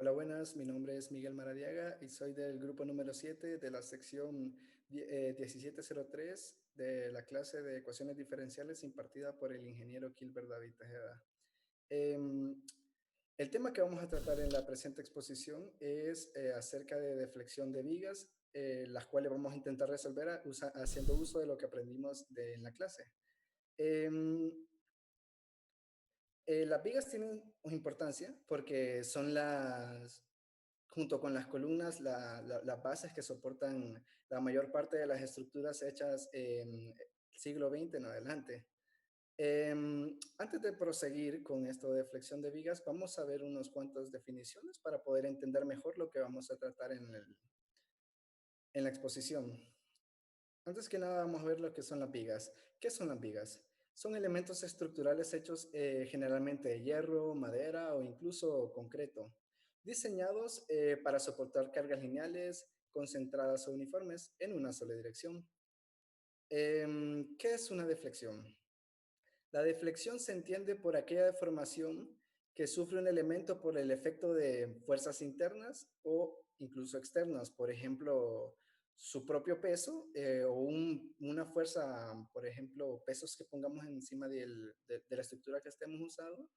Hola, buenas. Mi nombre es Miguel Maradiaga y soy del grupo número 7 de la sección 1703 de la clase de ecuaciones diferenciales impartida por el ingeniero Gilbert David Tejeda. Em, el tema que vamos a tratar en la presente exposición es acerca de deflexión de vigas, las cuales vamos a intentar resolver haciendo uso de lo que aprendimos en la clase. Em, las vigas tienen importancia porque son junto con las columnas, las bases que soportan la mayor parte de las estructuras hechas en el siglo XX en adelante. Antes de proseguir con esto de flexión de vigas, vamos a ver unas cuantas definiciones para poder entender mejor lo que vamos a tratar en la exposición. Antes que nada, vamos a ver lo que son las vigas. ¿Qué son las vigas? Son elementos estructurales hechos generalmente de hierro, madera o incluso concreto, diseñados para soportar cargas lineales, concentradas o uniformes en una sola dirección. ¿Qué es una deflexión? La deflexión se entiende por aquella deformación que sufre un elemento por el efecto de fuerzas internas o incluso externas, por ejemplo, su propio peso una fuerza, por ejemplo, pesos que pongamos encima de la estructura que estemos usando.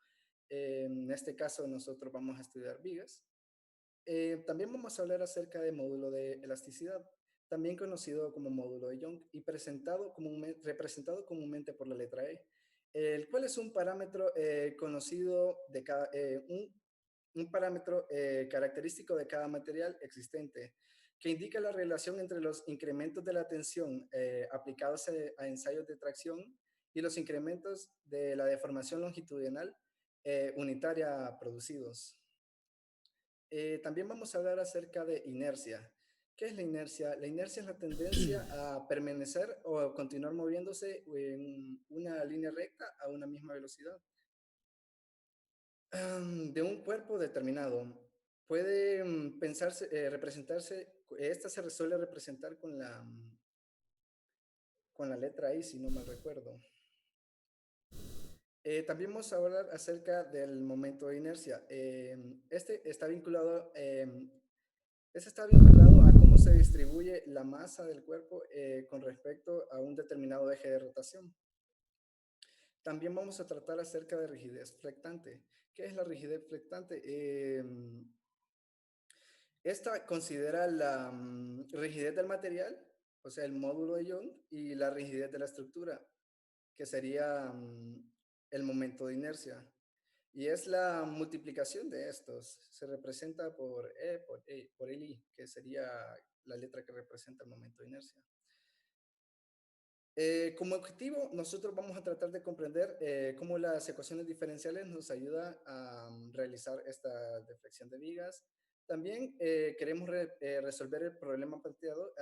En este caso, nosotros vamos a estudiar vigas. También vamos a hablar acerca de módulo de elasticidad, también conocido como módulo de Young y representado comúnmente por la letra E, el cual es un parámetro conocido de un parámetro característico de cada material existente, que indica la relación entre los incrementos de la tensión aplicados a ensayos de tracción y los incrementos de la deformación longitudinal unitaria producidos. También vamos a hablar acerca de inercia. ¿Qué es la inercia? La inercia es la tendencia a permanecer o a continuar moviéndose en una línea recta a una misma velocidad de un cuerpo determinado. Puede representarse, esta se suele representar con la letra I, si no mal recuerdo. También vamos a hablar acerca del momento de inercia. Este está vinculado a cómo se distribuye la masa del cuerpo con respecto a un determinado eje de rotación. También vamos a tratar acerca de rigidez flectante. ¿Qué es la rigidez flectante? Esta considera la rigidez del material, o sea, el módulo de Young, y la rigidez de la estructura, que sería el momento de inercia. Y es la multiplicación de estos. Se representa por el I, que sería la letra que representa el momento de inercia. Como objetivo, nosotros vamos a tratar de comprender cómo las ecuaciones diferenciales nos ayudan a realizar esta deflexión de vigas. También queremos resolver el problema planteado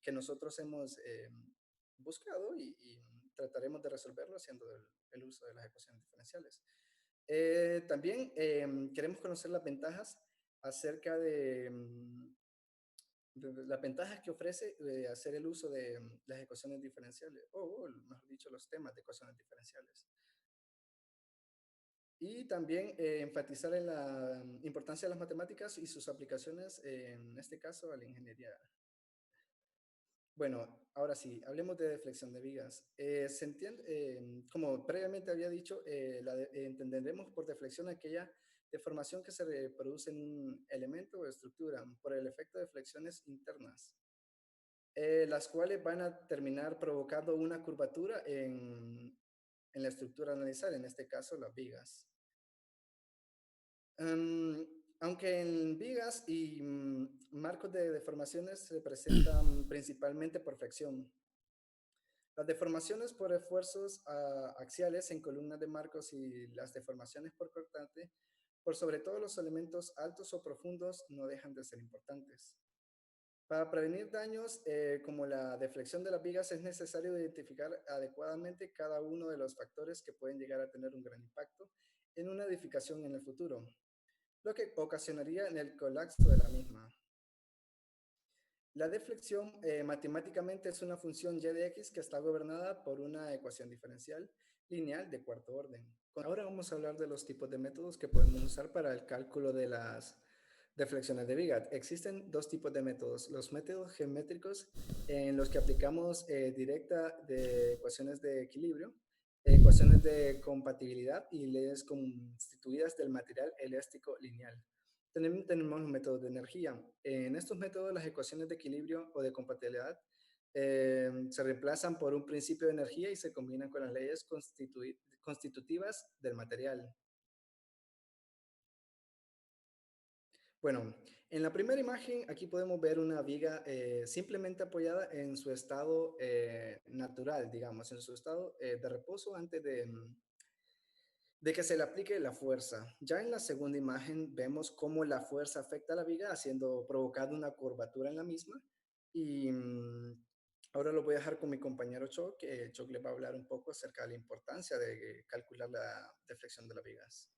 que nosotros hemos buscado y trataremos de resolverlo haciendo el uso de las ecuaciones diferenciales. También queremos conocer las ventajas acerca de las ventajas que ofrece hacer el uso de las ecuaciones diferenciales, o mejor dicho, los temas de ecuaciones diferenciales. Y también enfatizar en la importancia de las matemáticas y sus aplicaciones, en este caso, a la ingeniería. Bueno, ahora sí, hablemos de deflexión de vigas. Se entiende, como previamente había dicho, entenderemos por deflexión aquella deformación que se reproduce en un elemento o estructura por el efecto de flexiones internas, las cuales van a terminar provocando una curvatura en la estructura a analizar, en este caso las vigas. Aunque en vigas y marcos de deformaciones se presentan principalmente por flexión. Las deformaciones por esfuerzos axiales en columnas de marcos y las deformaciones por cortante, por sobre todo los elementos altos o profundos, no dejan de ser importantes. Para prevenir daños como la deflexión de las vigas es necesario identificar adecuadamente cada uno de los factores que pueden llegar a tener un gran impacto en una edificación en el futuro, lo que ocasionaría en el colapso de la misma. La deflexión matemáticamente es una función y de x que está gobernada por una ecuación diferencial lineal de cuarto orden. Ahora vamos a hablar de los tipos de métodos que podemos usar para el cálculo de las deflexiones de viga. Existen dos tipos de métodos. Los métodos geométricos en los que aplicamos directa de ecuaciones de equilibrio, ecuaciones de compatibilidad y leyes constituidas del material elástico lineal. Tenemos los métodos de energía. En estos métodos las ecuaciones de equilibrio o de compatibilidad se reemplazan por un principio de energía y se combinan con las leyes constitutivas del material. Bueno, en la primera imagen aquí podemos ver una viga simplemente apoyada en su estado natural, digamos, en su estado de reposo antes de que se le aplique la fuerza. Ya en la segunda imagen vemos cómo la fuerza afecta a la viga, provocando una curvatura en la misma. Y ahora lo voy a dejar con mi compañero Choc, que Choc le va a hablar un poco acerca de la importancia de calcular la deflexión de las vigas.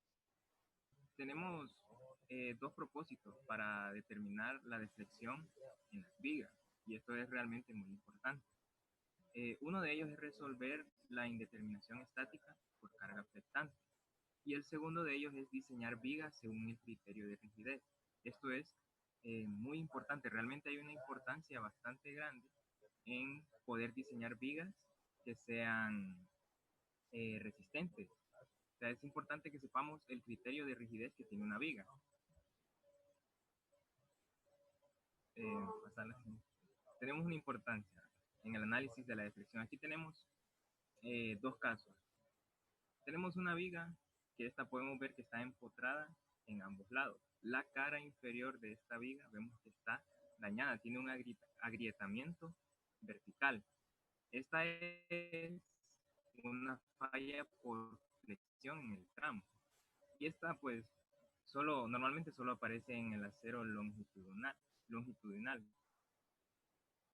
Tenemos dos propósitos para determinar la deflexión en las vigas, y esto es realmente muy importante. Uno de ellos es resolver la indeterminación estática por carga flectante, y el segundo de ellos es diseñar vigas según el criterio de rigidez. Esto es muy importante, realmente hay una importancia bastante grande en poder diseñar vigas que sean resistentes. O sea, es importante que sepamos el criterio de rigidez que tiene una viga. Tenemos una importancia en el análisis de la deflexión. Aquí tenemos dos casos. Tenemos una viga que esta podemos ver que está empotrada en ambos lados. La cara inferior de esta viga vemos que está dañada, tiene un agrietamiento vertical. Esta es una falla por flexión en el tramo. Y esta pues normalmente solo aparece en el acero longitudinal.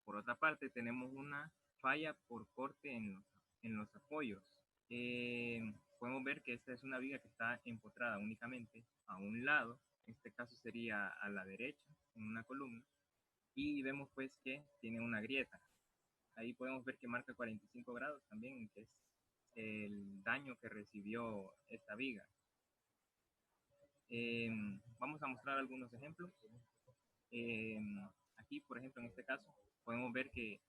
Por otra parte, tenemos una falla por corte en los apoyos. Podemos ver que esta es una viga que está empotrada únicamente a un lado, en este caso sería a la derecha, en una columna, y vemos pues que tiene una grieta. Ahí podemos ver que marca 45 grados también, que es el daño que recibió esta viga. Vamos a mostrar algunos ejemplos. Eh, Aquí, por ejemplo, en este caso, podemos ver que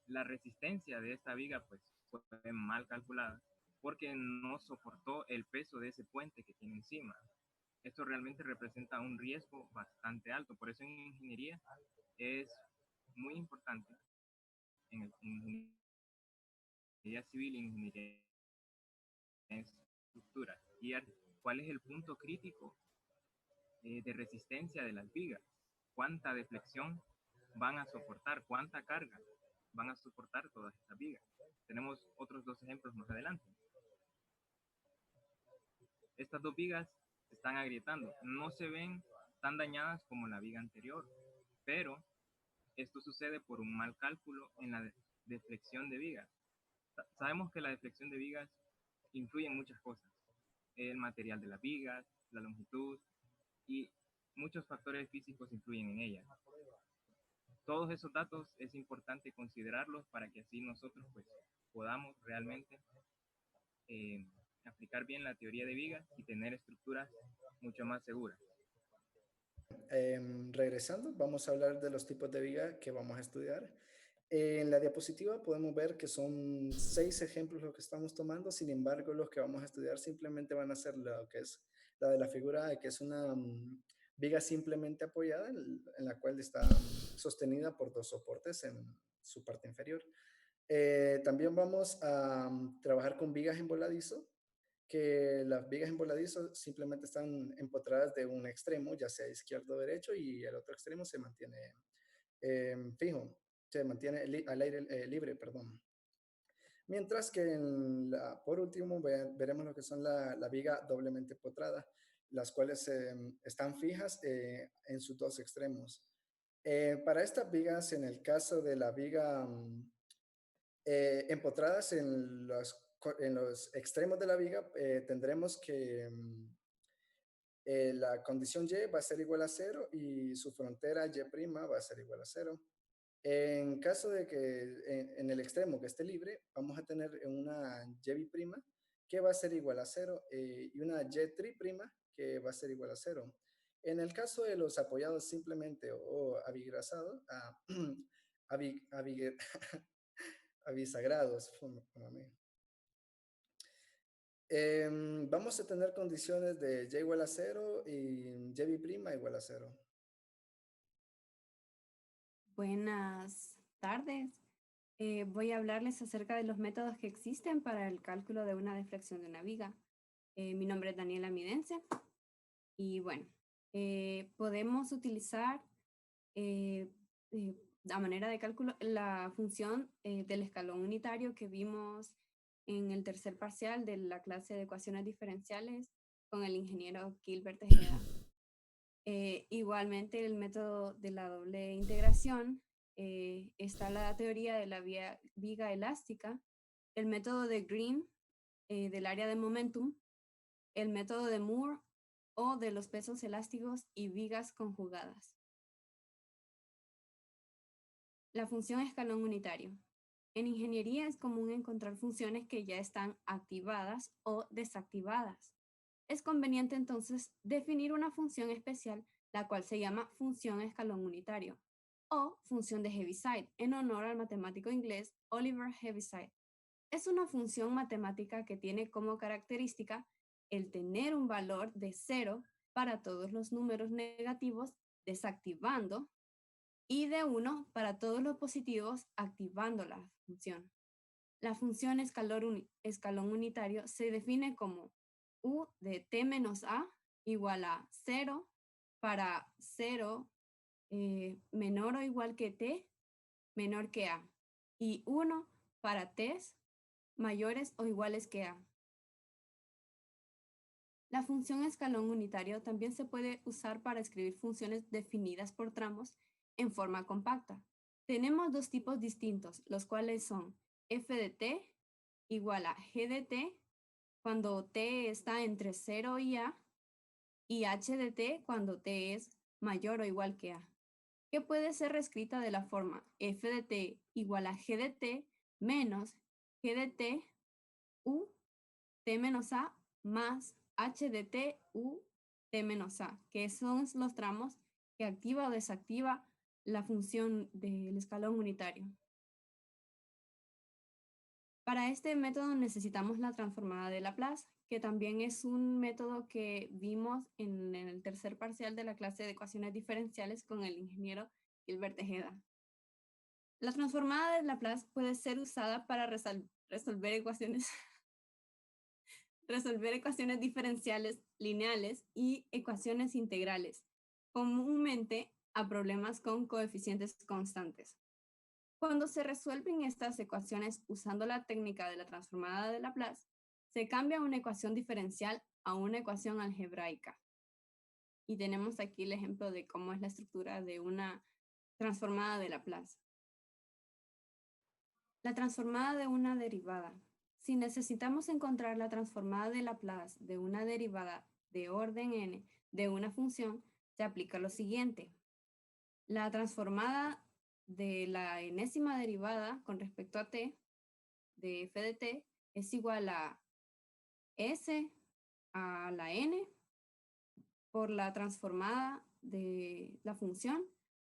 la resistencia de esta viga pues fue mal calculada porque no soportó el peso de ese puente que tiene encima. Esto realmente representa un riesgo bastante alto. Por eso en ingeniería es muy importante en ingeniería civil y ingeniería en estructuras y cuál es el punto crítico de resistencia de las vigas, cuánta deflexión van a soportar, cuánta carga van a soportar todas estas vigas. Tenemos otros dos ejemplos más adelante. Estas dos vigas se están agrietando, no se ven tan dañadas como la viga anterior, pero esto sucede por un mal cálculo en la deflexión de vigas. Sabemos que la deflexión de vigas influye en muchas cosas, el material de las vigas, la longitud y muchos factores físicos influyen en ella. Todos esos datos es importante considerarlos para que así nosotros pues podamos realmente eh, aplicar bien la teoría de vigas y tener estructuras mucho más seguras. Regresando, vamos a hablar de los tipos de viga que vamos a estudiar. En la diapositiva podemos ver que son 6 ejemplos los que estamos tomando, sin embargo, los que vamos a estudiar simplemente van a ser lo que es la de la figura A, que es una viga simplemente apoyada, en la cual está sostenida por dos soportes en su parte inferior. También vamos a trabajar con vigas en voladizo, que las vigas en voladizo simplemente están empotradas de un extremo, ya sea izquierdo o derecho, y el otro extremo se mantiene fijo, se mantiene al aire libre, perdón. Mientras que por último veremos lo que son la viga doblemente empotrada, las cuales están fijas en sus dos extremos. Para estas vigas, en el caso de la viga empotradas en los extremos de la viga, tendremos que la condición Y va a ser igual a 0 y su frontera Y' va a ser igual a 0. En caso de que en el extremo que esté libre, vamos a tener una Y', que va a ser igual a 0, y una y tríprima que va a ser igual a 0. En el caso de los apoyados simplemente o abigrasados, abisagrados, vamos a tener condiciones de y igual a 0 y y prima igual a 0. Buenas tardes. Voy a hablarles acerca de los métodos que existen para el cálculo de una deflexión de una viga. Mi nombre es Daniela Midense y bueno, podemos utilizar a manera de cálculo la función del escalón unitario que vimos en el tercer parcial de la clase de ecuaciones diferenciales con el ingeniero Gilbert Tejeda. Igualmente, el método de la doble integración, está la teoría de la viga elástica, el método de Green del área de momentum, el método de Moore o de los pesos elásticos y vigas conjugadas. La función escalón unitario. En ingeniería es común encontrar funciones que ya están activadas o desactivadas. Es conveniente entonces definir una función especial, la cual se llama función escalón unitario o función de Heaviside, en honor al matemático inglés Oliver Heaviside. Es una función matemática que tiene como característica el tener un valor de 0 para todos los números negativos, desactivando, y de 1 para todos los positivos, activando la función. La función escalón unitario se define como u de t menos a igual a 0 para 0 menor o igual que t menor que a, y 1 para t's mayores o iguales que a. La función escalón unitario también se puede usar para escribir funciones definidas por tramos en forma compacta. Tenemos dos tipos distintos, los cuales son f de t igual a g de t cuando t está entre 0 y a, y h de t cuando t es mayor o igual que a, que puede ser reescrita de la forma f de t igual a g de t menos g de t u t menos a más h de t u t menos a, que son los tramos que activa o desactiva la función del escalón unitario. Para este método necesitamos la transformada de Laplace, que también es un método que vimos en el tercer parcial de la clase de ecuaciones diferenciales con el ingeniero Gilbert Tejeda. La transformada de Laplace puede ser usada para resolver ecuaciones diferenciales lineales y ecuaciones integrales, comúnmente a problemas con coeficientes constantes. Cuando se resuelven estas ecuaciones usando la técnica de la transformada de Laplace, se cambia una ecuación diferencial a una ecuación algebraica. Y tenemos aquí el ejemplo de cómo es la estructura de una transformada de Laplace. La transformada de una derivada. Si necesitamos encontrar la transformada de Laplace de una derivada de orden n de una función, se aplica lo siguiente. La transformada de la enésima derivada con respecto a t, de f de t, es igual a s a la n por la transformada de la función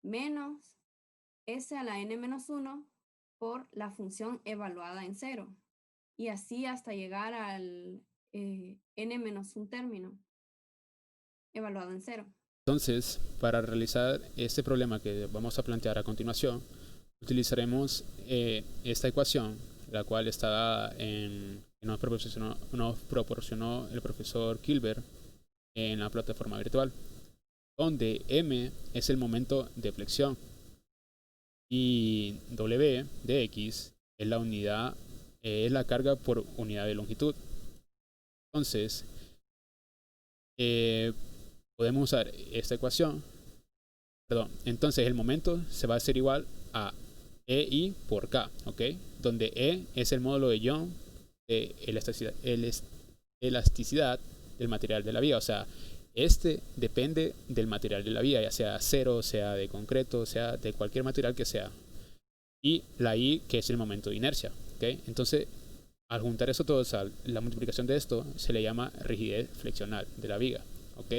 menos s a la n menos 1 por la función evaluada en 0. Y así hasta llegar al n menos un término evaluado en 0. Entonces, para realizar este problema que vamos a plantear a continuación, utilizaremos esta ecuación, la cual está dada nos proporcionó el profesor Gilbert en la plataforma virtual, donde m es el momento de flexión y w de x es la unidad, es la carga por unidad de longitud. Entonces, podemos usar esta ecuación. Entonces el momento se va a hacer igual a EI por K, ¿ok? Donde E es el módulo de Young de elasticidad del material de la vía. O sea, este depende del material de la vía, ya sea acero, sea de concreto, sea de cualquier material que sea. Y la I, que es el momento de inercia, ¿ok? Entonces, Al juntar eso todo, la multiplicación de esto se le llama rigidez flexional de la viga. ¿Ok?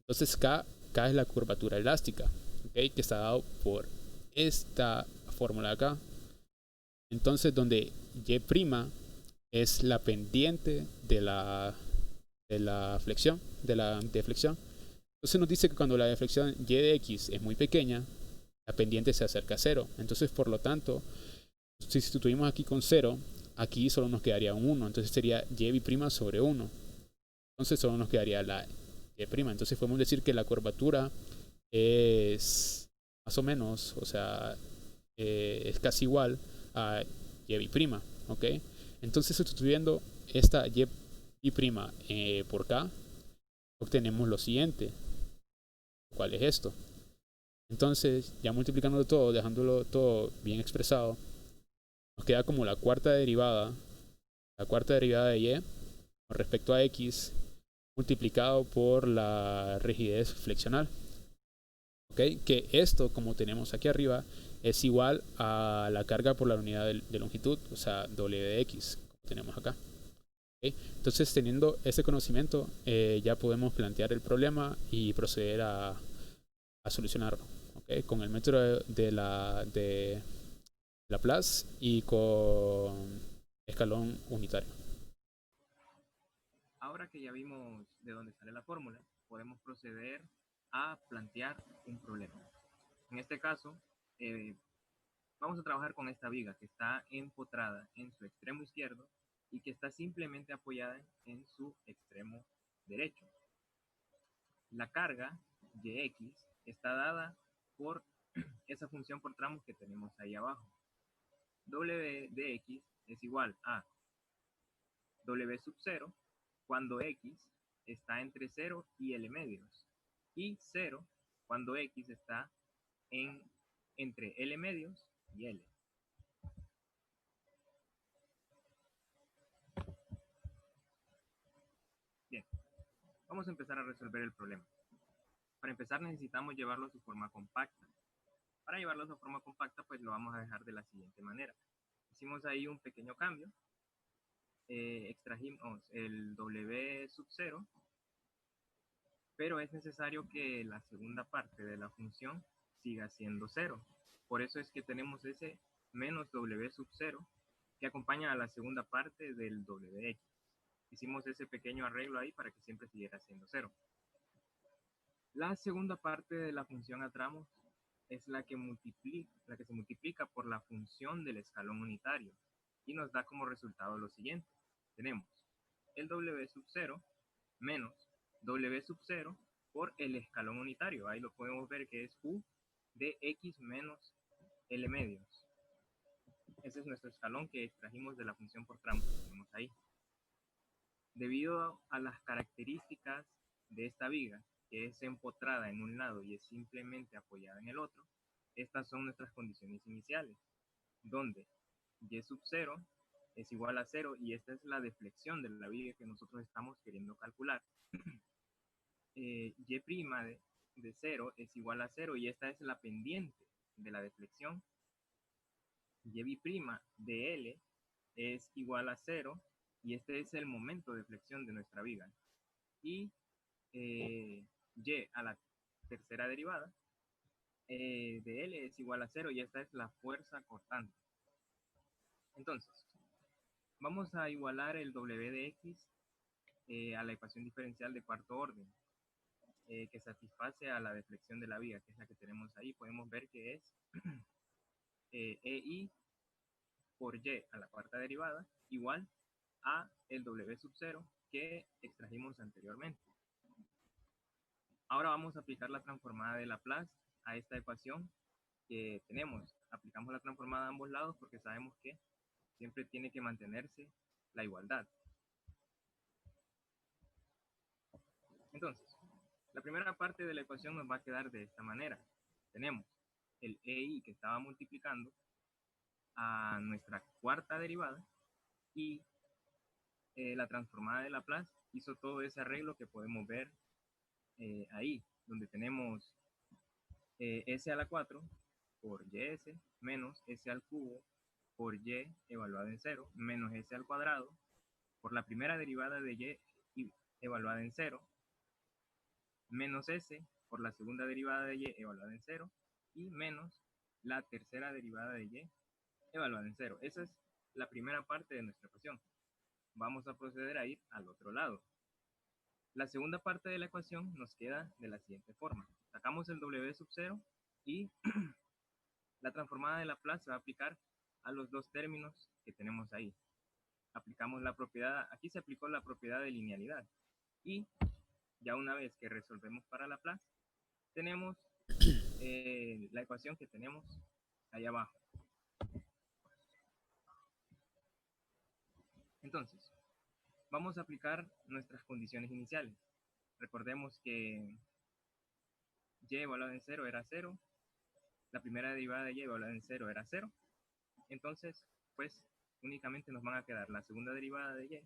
Entonces K es la curvatura elástica, ¿ok? Que está dado por esta fórmula de acá. Entonces donde Y' es la pendiente de la flexión, de la deflexión. Entonces nos dice que cuando la deflexión Y de X es muy pequeña, la pendiente se acerca a 0. Entonces, por lo tanto, si sustituimos aquí con 0, aquí solo nos quedaría un 1. Entonces sería Y' sobre 1. Entonces solo nos quedaría la Y'. Entonces podemos decir que la curvatura es más o menos, o sea, es casi igual a Y'. ¿Ok? Entonces sustituyendo esta Y' por K, obtenemos lo siguiente. ¿Cuál es esto? Entonces, ya multiplicando todo, dejándolo todo bien expresado, nos queda como la cuarta derivada de Y con respecto a X multiplicado por la rigidez flexional. ¿Ok? Que esto, como tenemos aquí arriba, es igual a la carga por la unidad de longitud, o sea, W de X, como tenemos acá. ¿Okay? Entonces, teniendo ese conocimiento, ya podemos plantear el problema y proceder a solucionarlo. ¿Okay? Con el método de Laplace y con escalón unitario. Ahora que ya vimos de dónde sale la fórmula, podemos proceder a plantear un problema. En este caso, vamos a trabajar con esta viga que está empotrada en su extremo izquierdo y que está simplemente apoyada en su extremo derecho. La carga Yx está dada por esa función por tramos que tenemos ahí abajo. W de x es igual a W sub 0 cuando x está entre 0 y L medios, y 0 cuando x está entre L medios y L. Bien, vamos a empezar a resolver el problema. Para empezar necesitamos llevarlo a su forma compacta. Para llevarlo a su forma compacta, pues lo vamos a dejar de la siguiente manera. Hicimos ahí un pequeño cambio. Extrajimos el W sub 0, pero es necesario que la segunda parte de la función siga siendo 0. Por eso es que tenemos ese menos W sub 0 que acompaña a la segunda parte del Wx. Hicimos ese pequeño arreglo ahí para que siempre siguiera siendo 0. La segunda parte de la función a tramos es la que se multiplica por la función del escalón unitario y nos da como resultado lo siguiente. Tenemos el W sub 0 menos W sub 0 por el escalón unitario. Ahí lo podemos ver que es U de X menos L medios. Ese es nuestro escalón que extrajimos de la función por tramos que tenemos ahí. Debido a las características de esta viga, que es empotrada en un lado y es simplemente apoyada en el otro, estas son nuestras condiciones iniciales, donde Y sub 0 es igual a 0 y esta es la deflexión de la viga que nosotros estamos queriendo calcular. Y' de 0 es igual a 0 y esta es la pendiente de la deflexión. Y' de L es igual a 0 y este es el momento de flexión de nuestra viga. Y Y a la tercera derivada de L es igual a 0 y esta es la fuerza cortante. Entonces, vamos a igualar el W de X a la ecuación diferencial de cuarto orden que satisface a la deflexión de la viga, que es la que tenemos ahí. Podemos ver que es EI por Y a la cuarta derivada igual a el W sub 0 que extrajimos anteriormente. Ahora vamos a aplicar la transformada de Laplace a esta ecuación que tenemos. Aplicamos la transformada a ambos lados porque sabemos que siempre tiene que mantenerse la igualdad. Entonces, la primera parte de la ecuación nos va a quedar de esta manera. Tenemos el EI que estaba multiplicando a nuestra cuarta derivada y la transformada de Laplace hizo todo ese arreglo que podemos ver ahí, donde tenemos S a la 4 por YS menos S al cubo por y evaluada en 0 menos s al cuadrado por la primera derivada de y evaluada en 0 menos s por la segunda derivada de y evaluada en 0 y menos la tercera derivada de y evaluada en 0. Esa es la primera parte de nuestra ecuación. Vamos a proceder a ir al otro lado. La segunda parte de la ecuación nos queda de la siguiente forma. Sacamos el w sub 0 y la transformada de Laplace se va a aplicar a los dos términos que tenemos ahí. Aplicamos la propiedad, aquí se aplicó la propiedad de linealidad. Y ya una vez que resolvemos para Laplace, tenemos la ecuación que tenemos ahí abajo. Entonces, vamos a aplicar nuestras condiciones iniciales. Recordemos que y evaluado en 0 era 0, la primera derivada de y evaluada en 0 era 0, entonces, pues, únicamente nos van a quedar la segunda derivada de y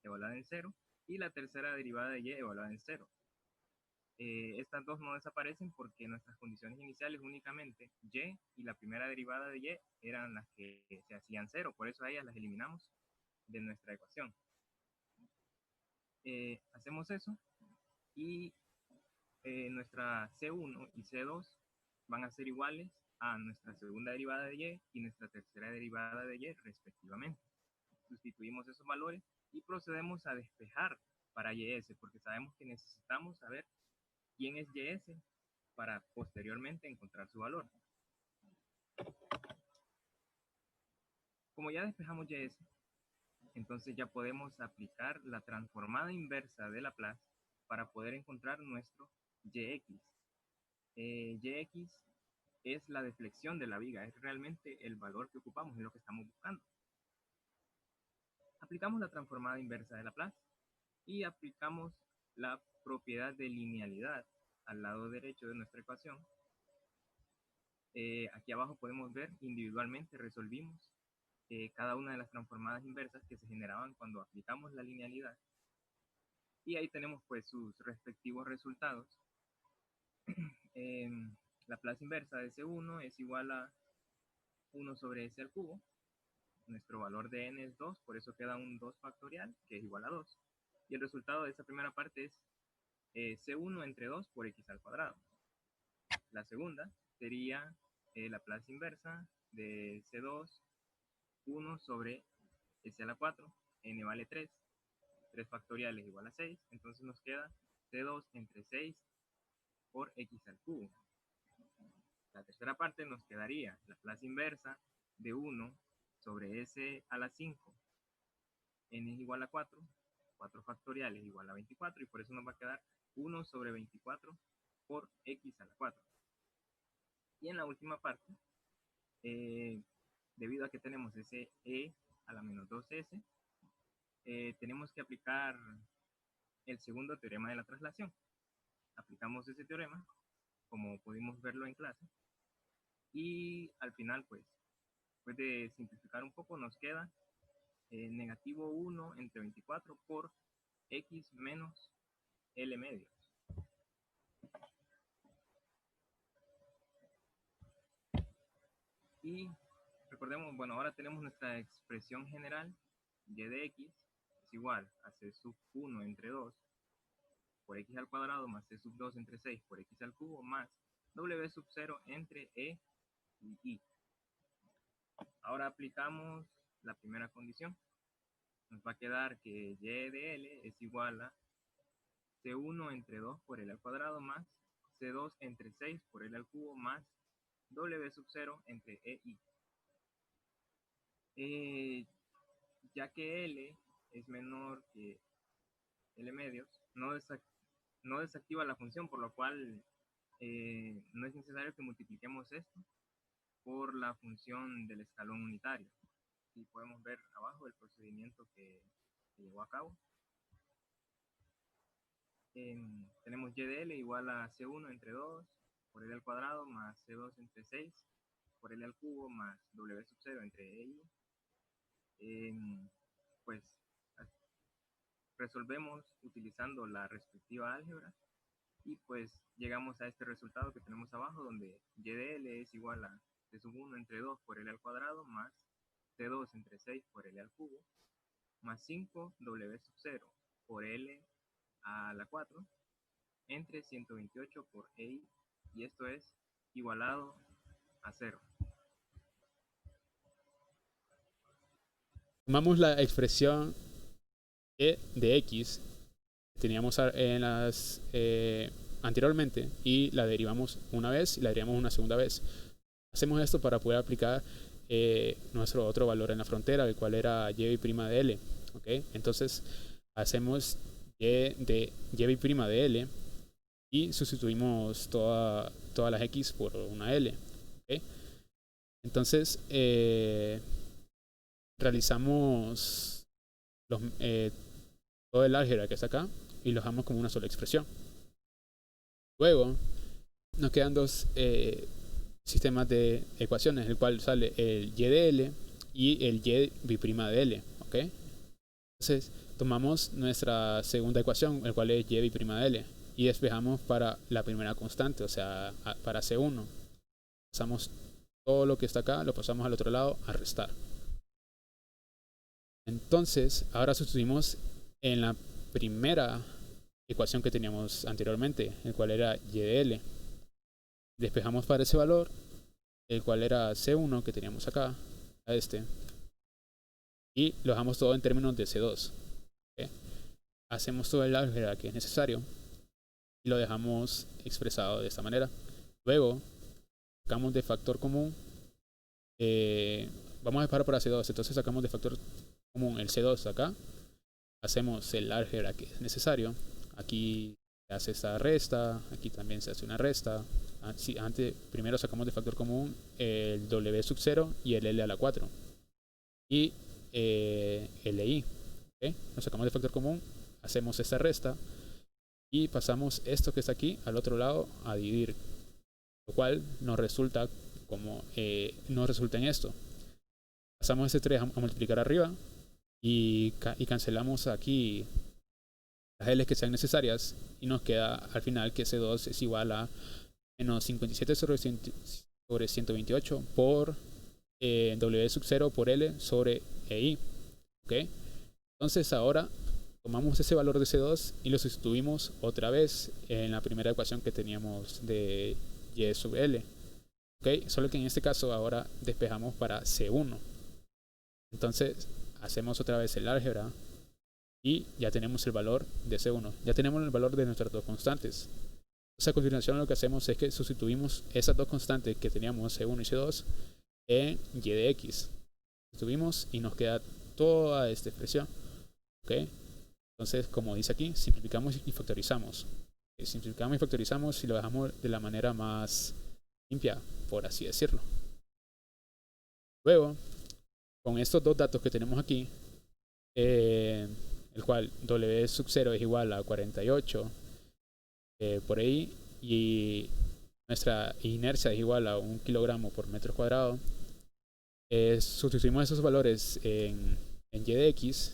evaluada en 0 y la tercera derivada de y evaluada en 0. Estas dos no desaparecen porque nuestras condiciones iniciales únicamente y la primera derivada de y eran las que se hacían 0, por eso a ellas las eliminamos de nuestra ecuación. Hacemos eso y nuestra C1 y C2 van a ser iguales a nuestra segunda derivada de y nuestra tercera derivada de y respectivamente. Sustituimos esos valores y procedemos a despejar para ys, porque sabemos que necesitamos saber quién es ys para posteriormente encontrar su valor. Como ya despejamos ys, entonces ya podemos aplicar la transformada inversa de Laplace para poder encontrar nuestro yx. Yx es la deflexión de la viga, es realmente el valor que ocupamos, es lo que estamos buscando. Aplicamos la transformada inversa de Laplace y aplicamos la propiedad de linealidad al lado derecho de nuestra ecuación. Aquí abajo podemos ver individualmente resolvimos cada una de las transformadas inversas que se generaban cuando aplicamos la linealidad. Y ahí tenemos pues sus respectivos resultados. La Laplace inversa de S1 es igual a 1 sobre S al cubo. Nuestro valor de n es 2, por eso queda un 2 factorial, que es igual a 2. Y el resultado de esa primera parte es C1 entre 2 por x al cuadrado. La segunda sería la Laplace inversa de C2, 1 sobre S a la 4, n vale 3. 3 factorial es igual a 6, entonces nos queda C2 entre 6 por x al cubo. La tercera parte nos quedaría la Laplace inversa de 1 sobre S a la 5, n es igual a 4, 4 factorial es igual a 24, y por eso nos va a quedar 1 sobre 24 por x a la 4. Y en la última parte, debido a que tenemos ese e a la menos 2s, tenemos que aplicar el segundo teorema de la traslación. Aplicamos ese teorema, como pudimos verlo en clase, y al final, pues, después de simplificar un poco, nos queda negativo 1 entre 24 por x menos L medios. Y recordemos, bueno, ahora tenemos nuestra expresión general, y de x es igual a c sub 1 entre 2 por x al cuadrado más c sub 2 entre 6 por x al cubo más w sub 0 entre e y i. Ahora aplicamos la primera condición. Nos va a quedar que y de L es igual a C1 entre 2 por L al cuadrado más C2 entre 6 por L al cubo más W sub 0 entre EI. Ya que L es menor que L medios, no desactiva la función, por lo cual no es necesario que multipliquemos esto por la función del escalón unitario. Y podemos ver abajo el procedimiento que llevó a cabo. Tenemos y de L igual a C1 entre 2 por L al cuadrado más C2 entre 6 por L al cubo más W sub 0 entre EI. Pues resolvemos utilizando la respectiva álgebra y pues llegamos a este resultado que tenemos abajo, donde y de L es igual a C sub 1 entre 2 por L al cuadrado más C2 entre 6 por L al cubo, más 5 W sub 0 por L a la 4, entre 128 por EI, y esto es igualado a 0. Tomamos la expresión e de x que teníamos anteriormente y la derivamos una vez y la derivamos una segunda vez. Hacemos esto para poder aplicar nuestro otro valor en la frontera, el cual era y' de L. ¿Okay? Entonces hacemos y de y' de L y sustituimos todas las x por una L. ¿Okay? Entonces realizamos todo el álgebra que está acá y lo dejamos como una sola expresión. Luego nos quedan dos sistemas de ecuaciones, el cual sale el y de L y el y' de L. ¿Okay? Entonces tomamos nuestra segunda ecuación, el cual es y' de L, y despejamos para la primera constante, o sea, para C1. Pasamos todo lo que está acá, lo pasamos al otro lado a restar. Entonces, ahora sustituimos en la primera ecuación que teníamos anteriormente, el cual era y de L. Despejamos para ese valor, el cual era C1 que teníamos acá, a este, y lo dejamos todo en términos de C2. ¿Okay? Hacemos todo el álgebra que es necesario y lo dejamos expresado de esta manera. Luego, sacamos de factor común, vamos a dejar para C2, entonces sacamos de factor común el C2 acá, hacemos el álgebra que es necesario, aquí se hace esta resta, aquí también se hace una resta. Primero sacamos de factor común el W sub 0 y el L a la 4 y el I. ¿Okay? Nos sacamos de factor común, hacemos esta resta y pasamos esto que está aquí al otro lado a dividir, lo cual nos resulta como nos resulta en esto. Pasamos este 3 a multiplicar arriba y cancelamos aquí las L que sean necesarias y nos queda al final que C2 es igual a menos 57 sobre 128 por W sub 0 por L sobre EI. ¿Okay? Entonces ahora tomamos ese valor de C2 y lo sustituimos otra vez en la primera ecuación que teníamos de Y sub L. ¿Okay? Solo que en este caso ahora despejamos para C1. Entonces hacemos otra vez el álgebra y ya tenemos el valor de C1. Ya tenemos el valor de nuestras dos constantes. Entonces a continuación lo que hacemos es que sustituimos esas dos constantes que teníamos C1 y C2 en y de x. Sustituimos y nos queda toda esta expresión. ¿Okay? Entonces, como dice aquí, simplificamos y factorizamos. Simplificamos y factorizamos y lo dejamos de la manera más limpia, por así decirlo. Luego, con estos dos datos que tenemos aquí, el cual W sub 0 es igual a 48 por ahí y nuestra inercia es igual a 1 kilogramo por metro cuadrado, sustituimos esos valores en y de x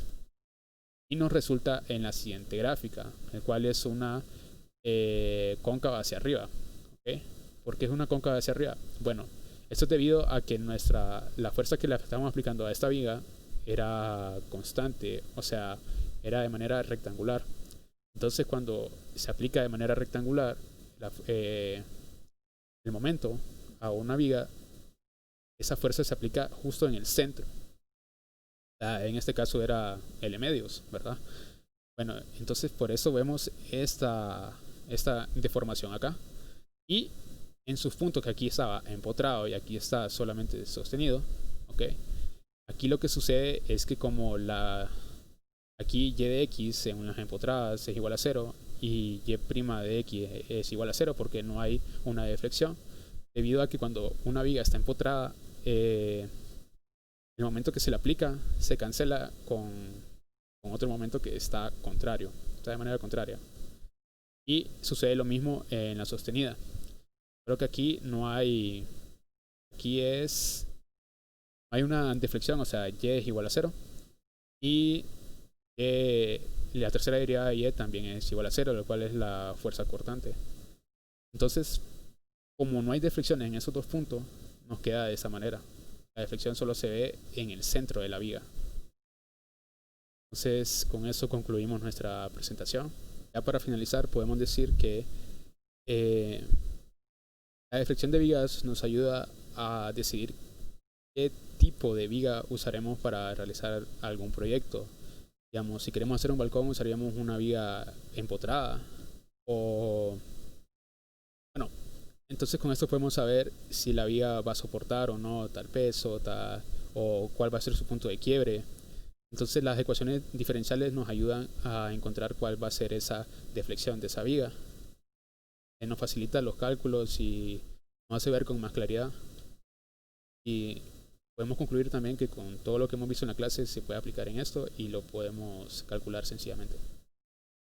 y nos resulta en la siguiente gráfica, el cual es una cóncava hacia arriba. ¿Okay? ¿Por qué es una cóncava hacia arriba? Bueno, esto es debido a que la fuerza que le estamos aplicando a esta viga era constante, o sea, era de manera rectangular. Entonces cuando se aplica de manera rectangular el momento a una viga, esa fuerza se aplica justo en el centro. En este caso era L medios, ¿verdad? Bueno, entonces por eso vemos esta deformación acá. Y en sus puntos que aquí estaba empotrado y aquí está solamente sostenido, ¿okay? Aquí lo que sucede es que como aquí y de x en las empotradas es igual a 0 y y' de x es igual a 0 porque no hay una deflexión, debido a que cuando una viga está empotrada, el momento que se le aplica se cancela con otro momento que está contrario, está de manera contraria. Y sucede lo mismo en la sostenida. Creo que aquí no hay, hay una deflexión, o sea, y es igual a 0 y la tercera derivada de y también es igual a 0, lo cual es la fuerza cortante. Entonces, como no hay deflexiones en esos dos puntos, nos queda de esa manera. La deflexión solo se ve en el centro de la viga. Entonces, con eso concluimos nuestra presentación. Ya para finalizar, podemos decir que la deflexión de vigas nos ayuda a decidir qué tipo de viga usaremos para realizar algún proyecto. Digamos, si queremos hacer un balcón, usaríamos una viga empotrada. O, bueno, entonces con esto podemos saber si la viga va a soportar o no tal peso, o cuál va a ser su punto de quiebre. Entonces las ecuaciones diferenciales nos ayudan a encontrar cuál va a ser esa deflexión de esa viga. Nos facilita los cálculos y nos hace ver con más claridad. Y podemos concluir también que con todo lo que hemos visto en la clase se puede aplicar en esto y lo podemos calcular sencillamente.